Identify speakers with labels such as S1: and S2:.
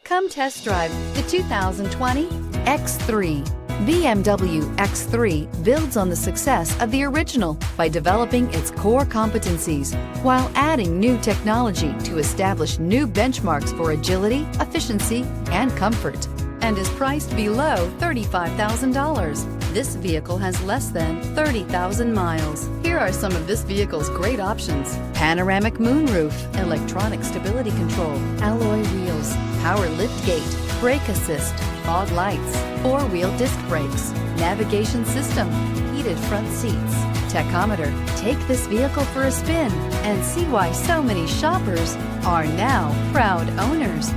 S1: Come test drive the 2020 X3. BMW X3 builds on the success of the original by developing its core competencies while adding new technology to establish new benchmarks for agility, efficiency, and comfort, and is priced below $35,000. This vehicle has less than 30,000 miles. Here are some of this vehicle's great options: panoramic moonroof, electronic stability control, alloy wheels, power liftgate, brake assist, fog lights, four-wheel disc brakes, navigation system, heated front seats, tachometer. Take this vehicle for a spin and see why so many shoppers are now proud owners.